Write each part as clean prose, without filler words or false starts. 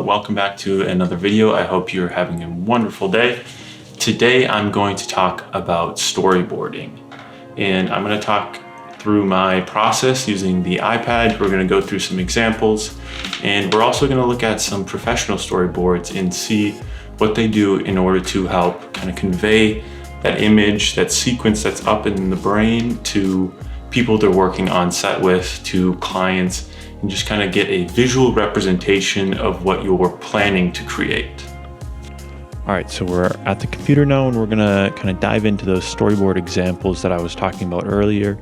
welcome back to another video. I hope you're having a wonderful day. Today I'm going to talk about storyboarding, and I'm going to talk through my process using the iPad. We're going to go through some examples, and we're also going to look at some professional storyboards and see what they do in order to help kind of convey that image, that sequence that's up in the brain to people they're working on set with, to clients, and just kind of get a visual representation of what you're planning to create. All right, so we're at the computer now, and we're gonna kind of dive into those storyboard examples that I was talking about earlier.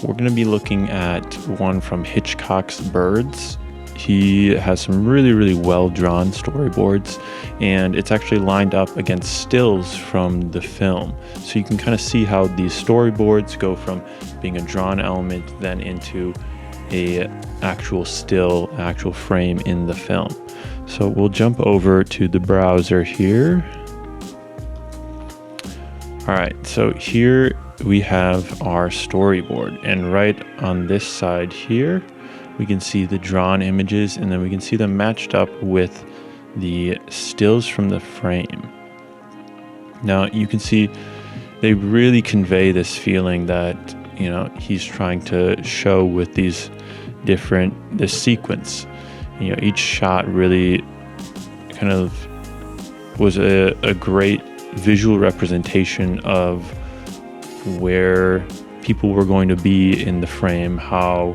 We're gonna be looking at one from Hitchcock's Birds. He has some really well-drawn storyboards, and it's actually lined up against stills from the film. So you can kind of see how these storyboards go from being a drawn element then into a actual still, actual frame in the film. So we'll jump over to the browser here. All right, so here we have our storyboard, and right on this side here, we can see the drawn images, and then we can see them matched up with the stills from the frame. Now you can see they really convey this feeling that, you know, he's trying to show with this sequence. You know, each shot really kind of was a great visual representation of where people were going to be in the frame, how,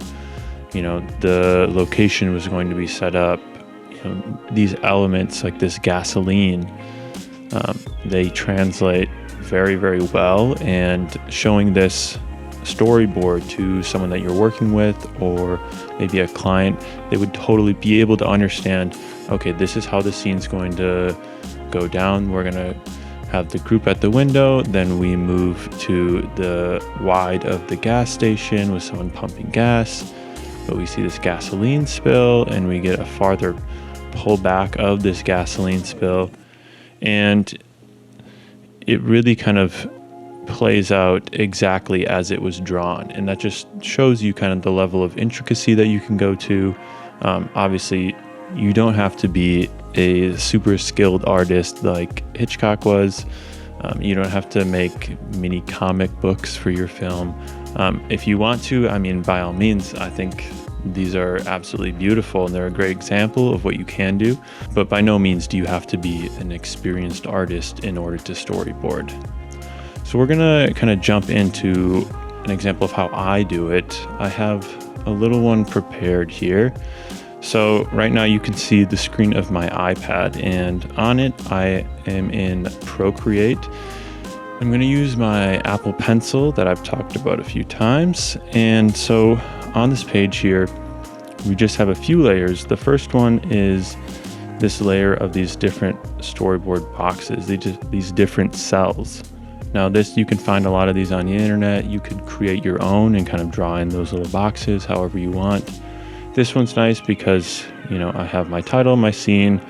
you know, the location was going to be set up. You know, these elements like this gasoline, they translate very well, and showing this storyboard to someone that you're working with, or maybe a client, they would totally be able to understand, okay, this is how the scene's going to go down. We're going to have the group at the window, then we move to the wide of the gas station with someone pumping gas, but we see this gasoline spill, and we get a farther pullback of this gasoline spill, and it really kind of plays out exactly as it was drawn, and that just shows you kind of the level of intricacy that you can go to. Obviously, you don't have to be a super skilled artist like Hitchcock was. You don't have to make mini comic books for your film. If you want to, I mean, by all means, I think these are absolutely beautiful, and they're a great example of what you can do, but by no means do you have to be an experienced artist in order to storyboard. So we're gonna kind of jump into an example of how I do it. I have a little one prepared here. So right now you can see the screen of my iPad, and on it I am in Procreate. I'm gonna use my Apple Pencil that I've talked about a few times. And so on this page here, we just have a few layers. The first one is this layer of these different storyboard boxes, these different cells. Now this, you can find a lot of these on the internet. You could create your own and kind of draw in those little boxes however you want. This one's nice because, you know, I have my title, my scene,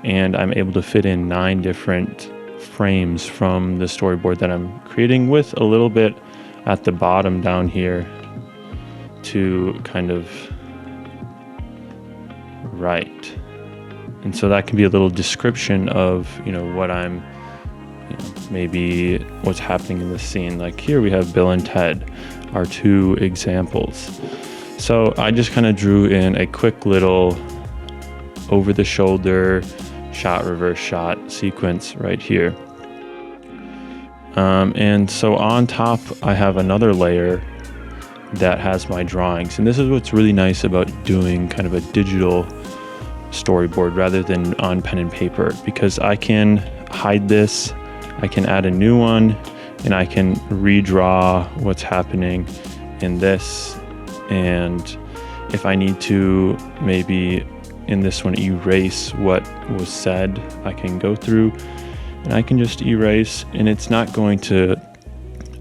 and I'm able to fit in 9 different frames from the storyboard that I'm creating, with a little bit at the bottom down here to kind of write. And so that can be a little description of, you know, what I'm, you know, maybe what's happening in the scene. Like here we have Bill and Ted, our 2 examples. So I just kind of drew in a quick little over the shoulder shot, reverse shot sequence right here. And so on top, I have another layer that has my drawings. And this is what's really nice about doing kind of a digital storyboard rather than on pen and paper, because I can hide this, I can add a new one, and I can redraw what's happening in this. And if I need to, maybe in this one, erase what was said, I can go through and I can just erase, and it's not going to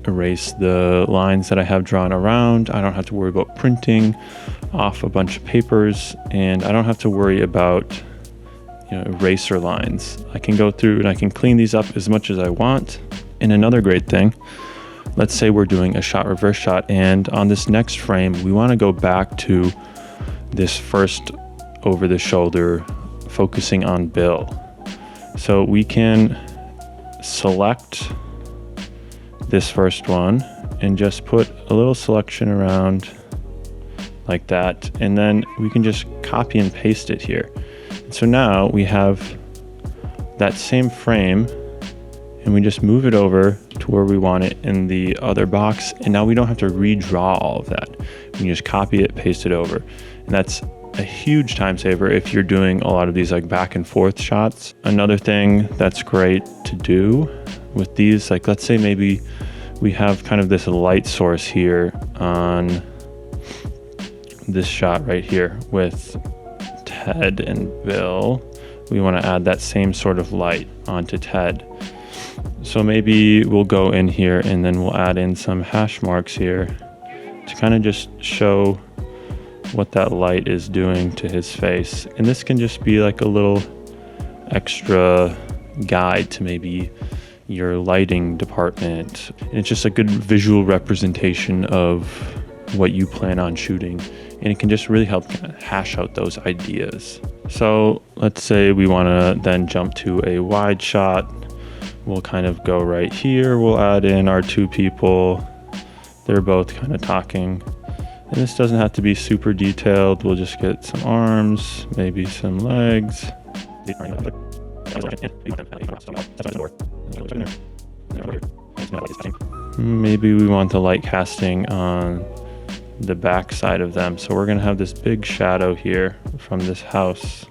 erase the lines that I have drawn around. I don't have to worry about printing off a bunch of papers, and I don't have to worry about, you know, eraser lines. I can go through and I can clean these up as much as I want. And another great thing, let's say we're doing a shot, reverse shot, and on this next frame, we want to go back to this first over the shoulder focusing on Bill. So we can select this first one and just put a little selection around like that. And then we can just copy and paste it here. So now we have that same frame and we just move it over to where we want it in the other box. And now we don't have to redraw all of that. We can just copy it, paste it over. And that's a huge time saver if you're doing a lot of these like back and forth shots. Another thing that's great to do with these, like let's say maybe we have kind of this light source here on this shot right here with Ted and Bill. We want to add that same sort of light onto Ted. So maybe we'll go in here and then we'll add in some hash marks here to kind of just show what that light is doing to his face. And this can just be like a little extra guide to maybe your lighting department. And it's just a good visual representation of what you plan on shooting. And it can just really help kind of hash out those ideas. So let's say we want to then jump to a wide shot. We'll kind of go right here. We'll add in our two people. They're both kind of talking. And this doesn't have to be super detailed. We'll just get some arms, maybe some legs. Maybe we want the light casting on the back side of them. So we're gonna have this big shadow here from this house.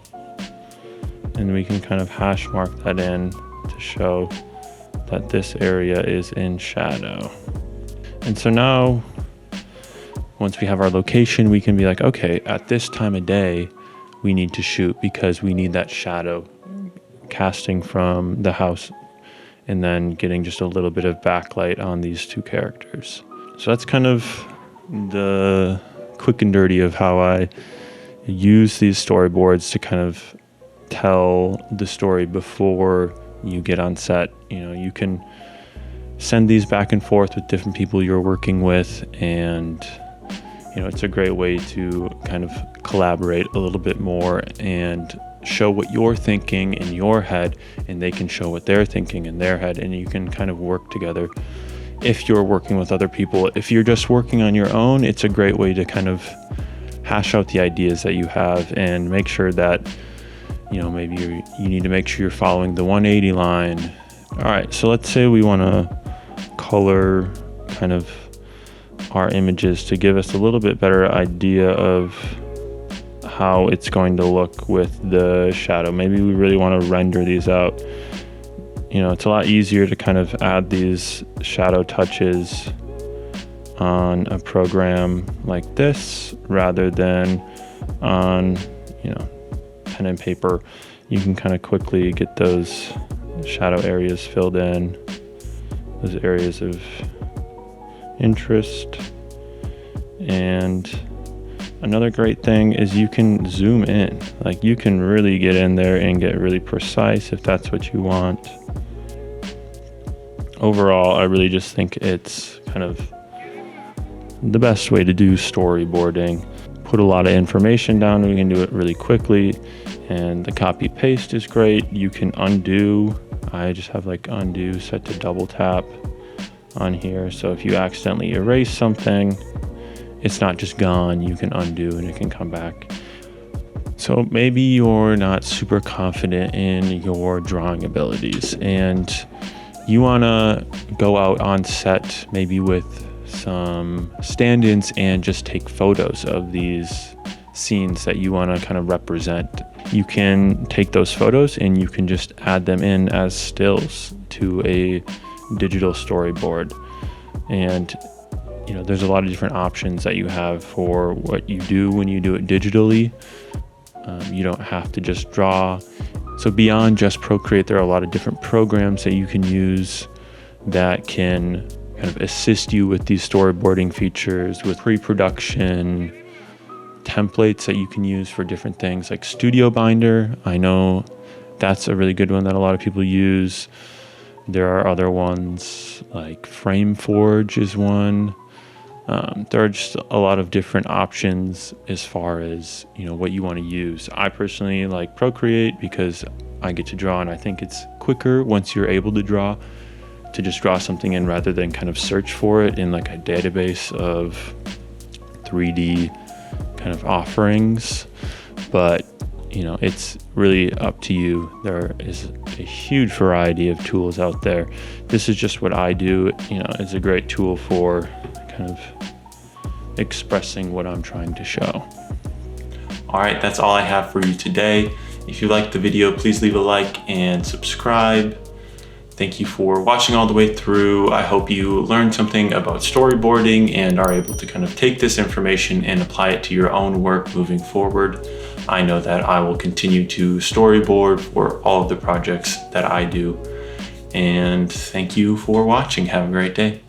And we can kind of hash mark that in to show that this area is in shadow. And so now, once we have our location, we can be like, okay, at this time of day, we need to shoot because we need that shadow casting from the house and then getting just a little bit of backlight on these two characters. So that's kind of the quick and dirty of how I use these storyboards to kind of tell the story before you get on set. You know, you can send these back and forth with different people you're working with, and you know, it's a great way to kind of collaborate a little bit more and show what you're thinking in your head, and they can show what they're thinking in their head, and you can kind of work together. If you're working with other people, if you're just working on your own, it's a great way to kind of hash out the ideas that you have and make sure that, you know, maybe you need to make sure you're following the 180 line. All right, so let's say we want to color kind of our images to give us a little bit better idea of how it's going to look with the shadow. Maybe we really want to render these out. You know, it's a lot easier to kind of add these shadow touches on a program like this rather than on, you know, pen and paper. You can kind of quickly get those shadow areas filled in, those areas of interest. And another great thing is you can zoom in. Like, you can really get in there and get really precise if that's what you want. Overall, I really just think it's kind of the best way to do storyboarding. Put a lot of information down, we can do it really quickly, and the copy paste is great. You can undo. I just have like undo set to double tap on here. So if you accidentally erase something, it's not just gone, you can undo and it can come back. So maybe you're not super confident in your drawing abilities and you want to go out on set maybe with some stand-ins and just take photos of these scenes that you want to kind of represent. You can take those photos and you can just add them in as stills to a digital storyboard. And you know, there's a lot of different options that you have for what you do when you do it digitally. You don't have to just draw. So beyond just Procreate, there are a lot of different programs that you can use that can kind of assist you with these storyboarding features, with pre-production templates that you can use for different things, like Studio Binder. I know that's a really good one that a lot of people use. There are other ones like FrameForge is one. There are just a lot of different options as far as, what you want to use. I personally like Procreate because I get to draw, and I think it's quicker once you're able to draw, to just draw something in rather than kind of search for it in like a database of 3D kind of offerings. But it's really up to you. There is a huge variety of tools out there. This is just what I do. It's a great tool for kind of expressing what I'm trying to show. All right, that's all I have for you today. If you liked the video, please leave a like and subscribe. Thank you for watching all the way through. I hope you learned something about storyboarding and are able to kind of take this information and apply it to your own work moving forward. I know that I will continue to storyboard for all of the projects that I do. And thank you for watching. Have a great day.